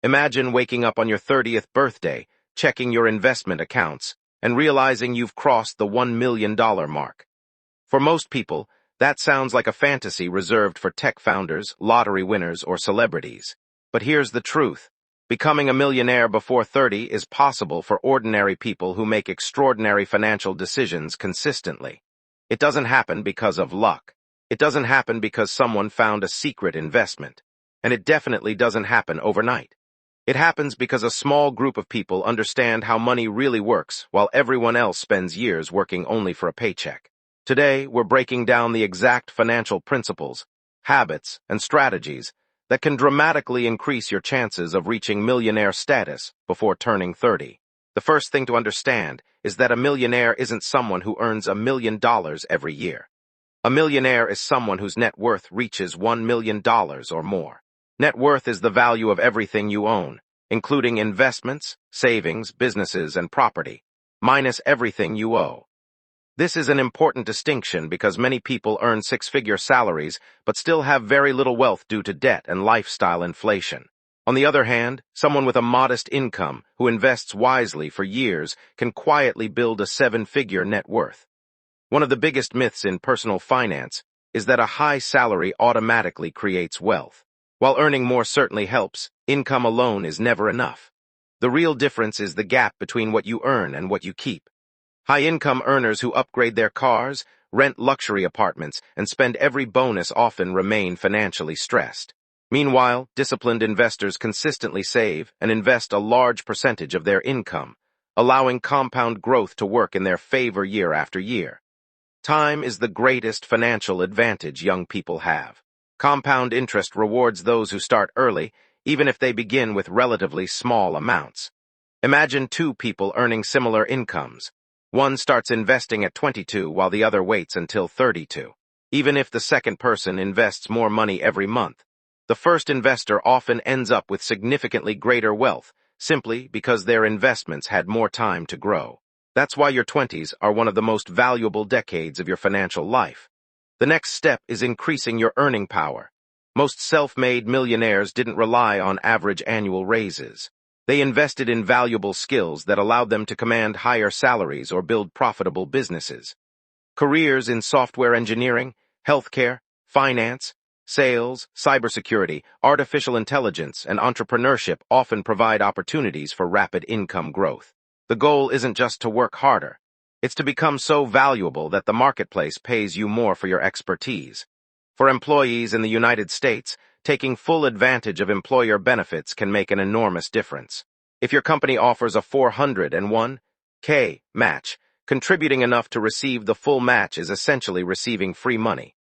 Imagine waking up on your 30th birthday, checking your investment accounts, and realizing you've crossed the $1 million mark. For most people, that sounds like a fantasy reserved for tech founders, lottery winners, or celebrities. But here's the truth. Becoming a millionaire before 30 is possible for ordinary people who make extraordinary financial decisions consistently. It doesn't happen because of luck. It doesn't happen because someone found a secret investment. And it definitely doesn't happen overnight. It happens because a small group of people understand how money really works while everyone else spends years working only for a paycheck. Today, we're breaking down the exact financial principles, habits, and strategies that can dramatically increase your chances of reaching millionaire status before turning 30. The first thing to understand is that a millionaire isn't someone who earns $1 million every year. A millionaire is someone whose net worth reaches $1 million or more. Net worth is the value of everything you own, including investments, savings, businesses, and property, minus everything you owe. This is an important distinction because many people earn six-figure salaries but still have very little wealth due to debt and lifestyle inflation. On the other hand, someone with a modest income who invests wisely for years can quietly build a seven-figure net worth. One of the biggest myths in personal finance is that a high salary automatically creates wealth. While earning more certainly helps, income alone is never enough. The real difference is the gap between what you earn and what you keep. High-income earners who upgrade their cars, rent luxury apartments, and spend every bonus often remain financially stressed. Meanwhile, disciplined investors consistently save and invest a large percentage of their income, allowing compound growth to work in their favor year after year. Time is the greatest financial advantage young people have. Compound interest rewards those who start early, even if they begin with relatively small amounts. Imagine two people earning similar incomes. One starts investing at 22 while the other waits until 32. Even if the second person invests more money every month, the first investor often ends up with significantly greater wealth simply because their investments had more time to grow. That's why your 20s are one of the most valuable decades of your financial life. The next step is increasing your earning power. Most self-made millionaires didn't rely on average annual raises. They invested in valuable skills that allowed them to command higher salaries or build profitable businesses. Careers in software engineering, healthcare, finance, sales, cybersecurity, artificial intelligence, and entrepreneurship often provide opportunities for rapid income growth. The goal isn't just to work harder. It's to become so valuable that the marketplace pays you more for your expertise. For employees in the United States, taking full advantage of employer benefits can make an enormous difference. If your company offers a 401k match, contributing enough to receive the full match is essentially receiving free money.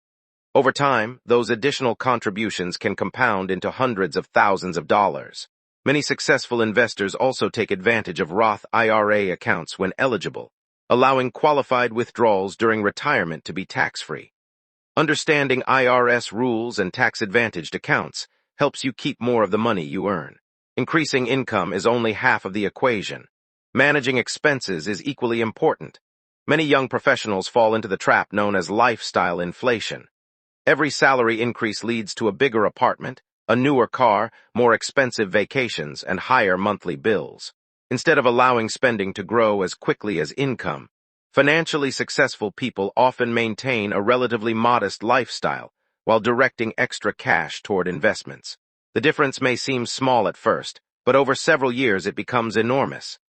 Over time, those additional contributions can compound into hundreds of thousands of dollars. Many successful investors also take advantage of Roth IRA accounts when eligible, allowing qualified withdrawals during retirement to be tax-free. Understanding IRS rules and tax-advantaged accounts helps you keep more of the money you earn. Increasing income is only half of the equation. Managing expenses is equally important. Many young professionals fall into the trap known as lifestyle inflation. Every salary increase leads to a bigger apartment, a newer car, more expensive vacations, and higher monthly bills. Instead of allowing spending to grow as quickly as income, financially successful people often maintain a relatively modest lifestyle while directing extra cash toward investments. The difference may seem small at first, but over several years it becomes enormous.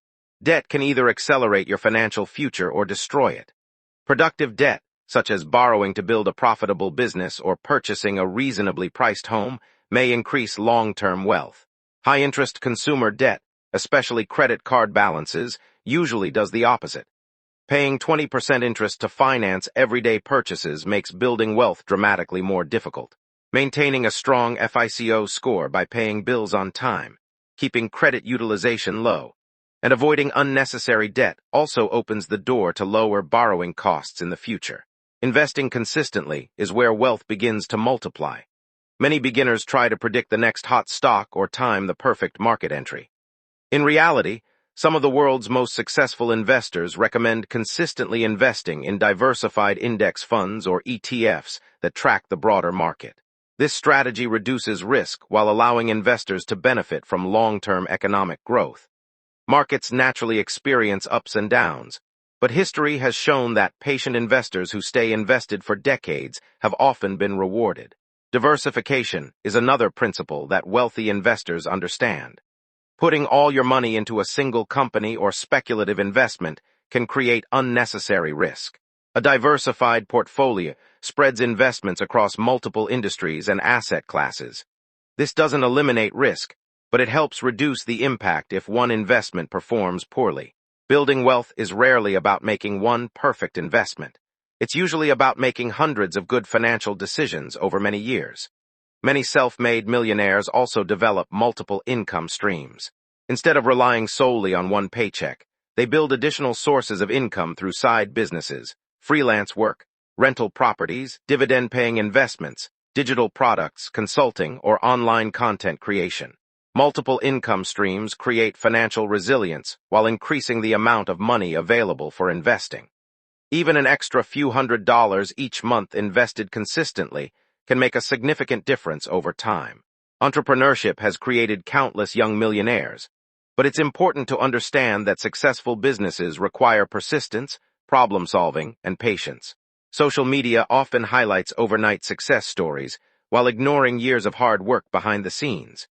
Debt can either accelerate your financial future or destroy it. Productive debt, such as borrowing to build a profitable business or purchasing a reasonably priced home, may increase long-term wealth. High-interest consumer debt, especially credit card balances, usually does the opposite. Paying 20% interest to finance everyday purchases makes building wealth dramatically more difficult. Maintaining a strong FICO score by paying bills on time, keeping credit utilization low, and avoiding unnecessary debt also opens the door to lower borrowing costs in the future. Investing consistently is where wealth begins to multiply. Many beginners try to predict the next hot stock or time the perfect market entry. In reality, some of the world's most successful investors recommend consistently investing in diversified index funds or ETFs that track the broader market. This strategy reduces risk while allowing investors to benefit from long-term economic growth. Markets naturally experience ups and downs, but history has shown that patient investors who stay invested for decades have often been rewarded. Diversification is another principle that wealthy investors understand. Putting all your money into a single company or speculative investment can create unnecessary risk. A diversified portfolio spreads investments across multiple industries and asset classes. This doesn't eliminate risk, but it helps reduce the impact if one investment performs poorly. Building wealth is rarely about making one perfect investment. It's usually about making hundreds of good financial decisions over many years. Many self-made millionaires also develop multiple income streams. Instead of relying solely on one paycheck, they build additional sources of income through side businesses, freelance work, rental properties, dividend-paying investments, digital products, consulting, or online content creation. Multiple income streams create financial resilience while increasing the amount of money available for investing. Even an extra few $100s each month invested consistently can make a significant difference over time. Entrepreneurship has created countless young millionaires, but it's important to understand that successful businesses require persistence, problem-solving, and patience. Social media often highlights overnight success stories while ignoring years of hard work behind the scenes.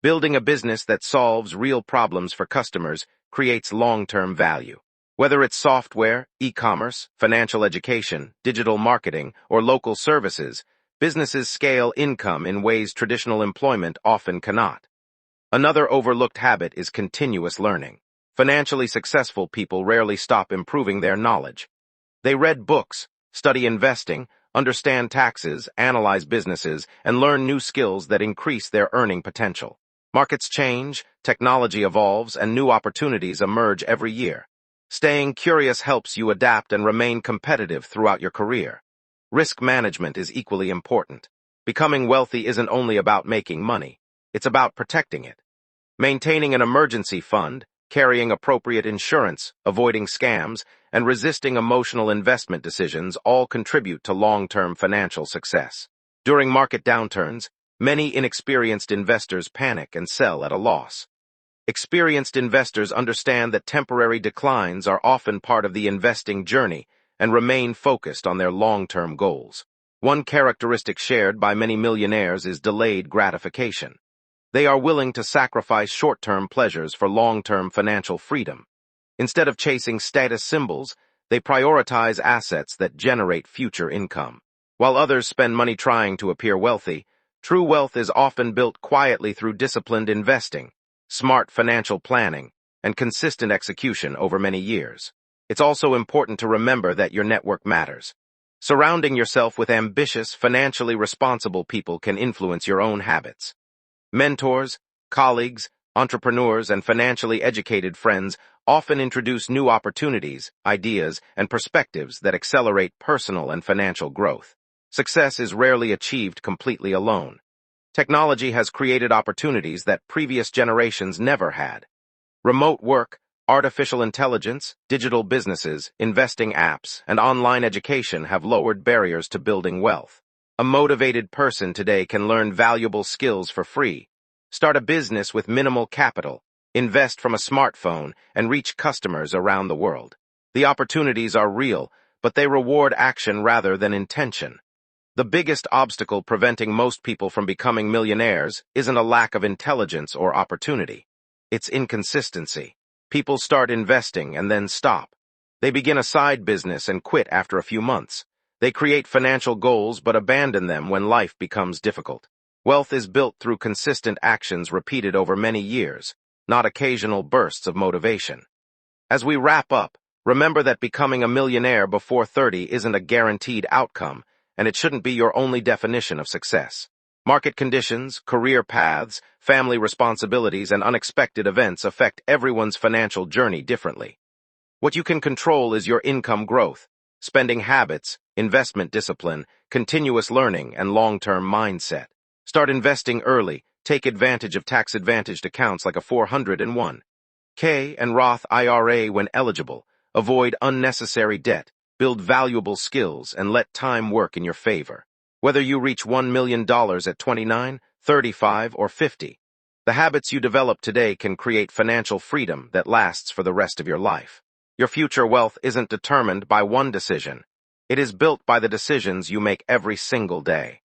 Building a business that solves real problems for customers creates long-term value. Whether it's software, e-commerce, financial education, digital marketing, or local services, businesses scale income in ways traditional employment often cannot. Another overlooked habit is continuous learning. Financially successful people rarely stop improving their knowledge. They read books, study investing, understand taxes, analyze businesses, and learn new skills that increase their earning potential. Markets change, technology evolves, and new opportunities emerge every year. Staying curious helps you adapt and remain competitive throughout your career. Risk management is equally important. Becoming wealthy isn't only about making money, it's about protecting it. Maintaining an emergency fund, carrying appropriate insurance, avoiding scams, and resisting emotional investment decisions all contribute to long-term financial success. During market downturns, many inexperienced investors panic and sell at a loss. Experienced investors understand that temporary declines are often part of the investing journey and remain focused on their long-term goals. One characteristic shared by many millionaires is delayed gratification. They are willing to sacrifice short-term pleasures for long-term financial freedom. Instead of chasing status symbols, they prioritize assets that generate future income. While others spend money trying to appear wealthy, true wealth is often built quietly through disciplined investing, smart financial planning, and consistent execution over many years. It's also important to remember that your network matters. Surrounding yourself with ambitious, financially responsible people can influence your own habits. Mentors, colleagues, entrepreneurs, and financially educated friends often introduce new opportunities, ideas, and perspectives that accelerate personal and financial growth. Success is rarely achieved completely alone. Technology has created opportunities that previous generations never had. Remote work, artificial intelligence, digital businesses, investing apps, and online education have lowered barriers to building wealth. A motivated person today can learn valuable skills for free, start a business with minimal capital, invest from a smartphone, and reach customers around the world. The opportunities are real, but they reward action rather than intention. The biggest obstacle preventing most people from becoming millionaires isn't a lack of intelligence or opportunity. It's inconsistency. People start investing and then stop. They begin a side business and quit after a few months. They create financial goals but abandon them when life becomes difficult. Wealth is built through consistent actions repeated over many years, not occasional bursts of motivation. As we wrap up, remember that becoming a millionaire before 30 isn't a guaranteed outcome, and it shouldn't be your only definition of success. Market conditions, career paths, family responsibilities, and unexpected events affect everyone's financial journey differently. What you can control is your income growth, spending habits, investment discipline, continuous learning, and long-term mindset. Start investing early, take advantage of tax-advantaged accounts like a 401(k) and Roth IRA when eligible, avoid unnecessary debt, build valuable skills, and let time work in your favor. Whether you reach $1 million at 29, 35, or 50, the habits you develop today can create financial freedom that lasts for the rest of your life. Your future wealth isn't determined by one decision. It is built by the decisions you make every single day.